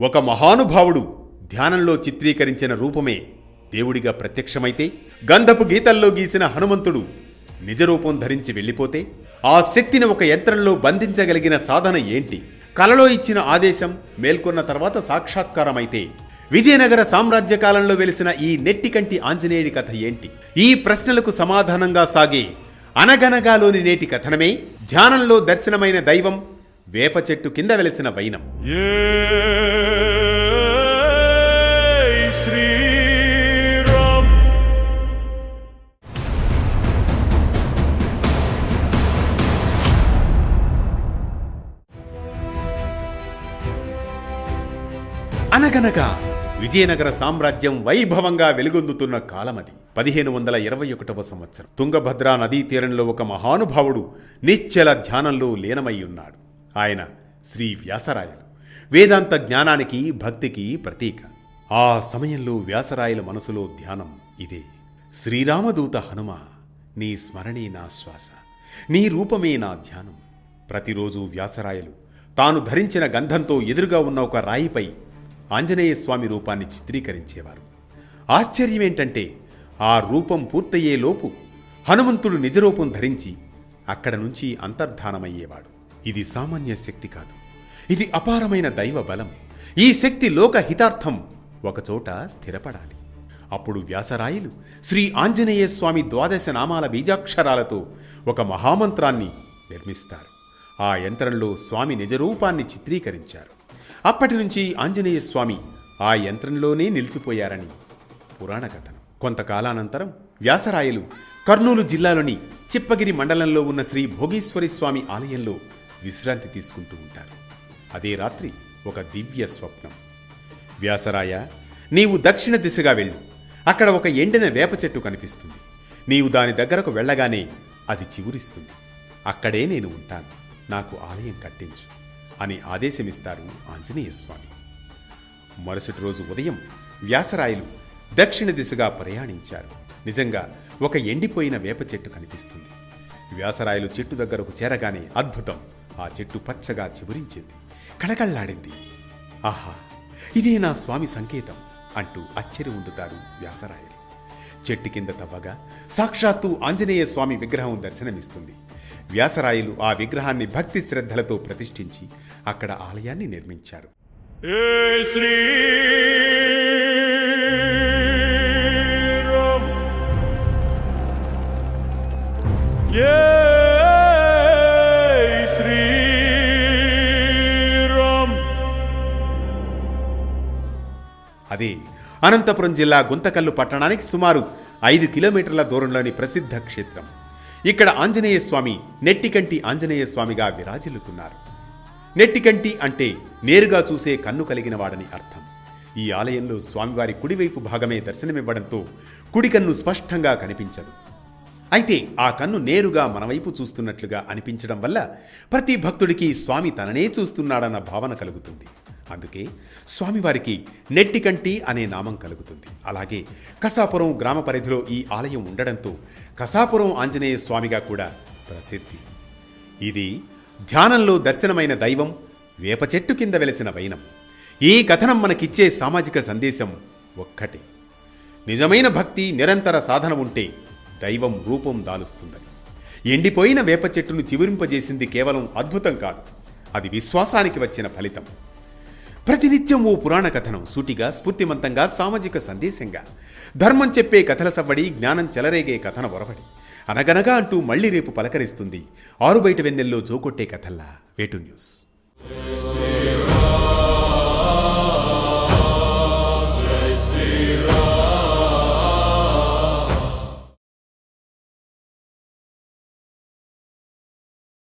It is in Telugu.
ఒక మహానుభావుడు ధ్యానంలో చిత్రీకరించిన రూపమే దేవుడిగా ప్రత్యక్షమైతే, గంధపు గీతల్లో గీసిన హనుమంతుడు నిజరూపం ధరించి వెళ్ళిపోతే, ఆ శక్తిని ఒక యంత్రంలో బంధించగలిగిన సాధన ఏంటి? కలలో ఇచ్చిన ఆదేశం మేల్కొన్న తర్వాత సాక్షాత్కారమైతే, విజయనగర సామ్రాజ్య కాలంలో వెలిసిన ఈ నెట్టికంటి ఆంజనేయుడి కథ ఏంటి? ఈ ప్రశ్నలకు సమాధానంగా సాగే అనగనగాలోని నేటి కథనమే ధ్యానంలో దర్శనమైన దైవం, వేప చెట్టు కింద వెలిసిన వైనం. అనగనగా విజయనగర సామ్రాజ్యం వైభవంగా వెలుగొందుతున్న కాలమది 1521వ సంవత్సరం. తుంగభద్రా నదీ తీరంలో ఒక మహానుభావుడు నిశ్చల ధ్యానంలో లీనమై ఉన్నాడు. ఆయన శ్రీ వ్యాసరాయలు, వేదాంత జ్ఞానానికి భక్తికి ప్రతీక. ఆ సమయంలో వ్యాసరాయల మనసులో ధ్యానం ఇదే: శ్రీరామదూత హనుమ, నీ స్మరణే నా శ్వాస, నీ రూపమే నా ధ్యానం. ప్రతిరోజు వ్యాసరాయలు తాను ధరించిన గంధంతో ఎదురుగా ఉన్న ఒక రాయిపై ఆంజనేయ స్వామి రూపాన్ని చిత్రీకరించేవారు. ఆశ్చర్యమేంటంటే, ఆ రూపం పూర్తయ్యేలోపు హనుమంతుడు నిజరూపం ధరించి అక్కడ నుంచి అంతర్ధానమయ్యేవాడు. ఇది సామాన్య శక్తి కాదు, ఇది అపారమైన దైవ బలం. ఈ శక్తి లోక హితార్థం ఒకచోట స్థిరపడాలి. అప్పుడు వ్యాసరాయలు శ్రీ ఆంజనేయ స్వామి 12 నామాల బీజాక్షరాలతో ఒక మహామంత్రాన్ని నిర్మిస్తారు. ఆ యంత్రంలో స్వామి నిజరూపాన్ని చిత్రీకరించారు. అప్పటి నుంచి ఆంజనేయ స్వామి ఆ యంత్రంలోనే నిలిచిపోయారని పురాణ కథనం. కొంతకాలానంతరం వ్యాసరాయలు కర్నూలు జిల్లాలోని చిప్పగిరి మండలంలో ఉన్న శ్రీ భోగేశ్వరి స్వామి ఆలయంలో విశ్రాంతి తీసుకుంటూ ఉంటారు. అదే రాత్రి ఒక దివ్య స్వప్నం. వ్యాసరాయ, నీవు దక్షిణ దిశగా వెళ్ళు, అక్కడ ఒక ఎండిన వేప చెట్టు కనిపిస్తుంది. నీవు దాని దగ్గరకు వెళ్ళగానే అది చిగురిస్తుంది. అక్కడే నేను ఉంటాను, నాకు ఆలయం కట్టించు అని ఆదేశమిస్తారు ఆంజనేయ స్వామి. మరుసటి రోజు ఉదయం వ్యాసరాయలు దక్షిణ దిశగా ప్రయాణించారు. నిజంగా ఒక ఎండిపోయిన వేప చెట్టు కనిపిస్తుంది. వ్యాసరాయలు చెట్టు దగ్గరకు చేరగానే అద్భుతం! ఆ చెట్టు పచ్చగా చిగురించింది, కళకళ్లాడింది. ఆహా, ఇదే నా స్వామి సంకేతం అంటూ అచ్చెరి ఉందుతారు వ్యాసరాయలు. చెట్టు కింద తవ్వగా సాక్షాత్తు ఆంజనేయ స్వామి విగ్రహం దర్శనమిస్తుంది. వ్యాసరాయలు ఆ విగ్రహాన్ని భక్తి శ్రద్ధలతో ప్రతిష్ఠించి అక్కడ ఆలయాన్ని నిర్మించారు. అదే అనంతపురం జిల్లా గుంతకల్లు పట్టణానికి సుమారు 5 కిలోమీటర్ల దూరంలోని ప్రసిద్ధ క్షేత్రం. ఇక్కడ ఆంజనేయ స్వామి నెట్టికంటి ఆంజనేయ స్వామిగా విరాజిల్లుతున్నారు. నెట్టికంటి అంటే నేరుగా చూసే కన్ను కలిగిన వాడని అర్థం. ఈ ఆలయంలో స్వామివారి కుడివైపు భాగమే దర్శనమివ్వడంతో కుడి కన్ను స్పష్టంగా కనిపించదు. అయితే ఆ కన్ను నేరుగా మన వైపు చూస్తున్నట్లుగా అనిపించడం వల్ల ప్రతి భక్తుడికి స్వామి తననే చూస్తున్నాడన్న భావన కలుగుతుంది. అందుకే స్వామివారికి నెట్టికంటి అనే నామం కలుగుతుంది. అలాగే కసాపురం గ్రామ పరిధిలో ఈ ఆలయం ఉండడంతో కసాపురం ఆంజనేయ స్వామిగా కూడా ప్రసిద్ధి. ఇది ధ్యానంలో దర్శనమైన దైవం, వేప చెట్టు కింద వెలిసిన వైనం. ఈ కథనం మనకిచ్చే సామాజిక సందేశం ఒక్కటే: నిజమైన భక్తి, నిరంతర సాధన ఉంటే దైవం రూపం దాలుస్తుందని. ఎండిపోయిన వేప చెట్టును చివురింపజేసింది కేవలం అద్భుతం కాదు, అది విశ్వాసానికి వచ్చిన ఫలితం. ప్రతినిత్యం ఓ పురాణ కథనం, సూటిగా, స్ఫూర్తిమంతంగా, సామాజిక సందేశంగా, ధర్మం చెప్పే కథల సవ్వడి, జ్ఞానం చెలరేగే కథన ఒరవడి. అనగనగా అంటూ మళ్లీ రేపు పలకరిస్తుంది ఆరుబయట వెన్నెల్లో జోకొట్టే కథల్లా వేటు న్యూస్.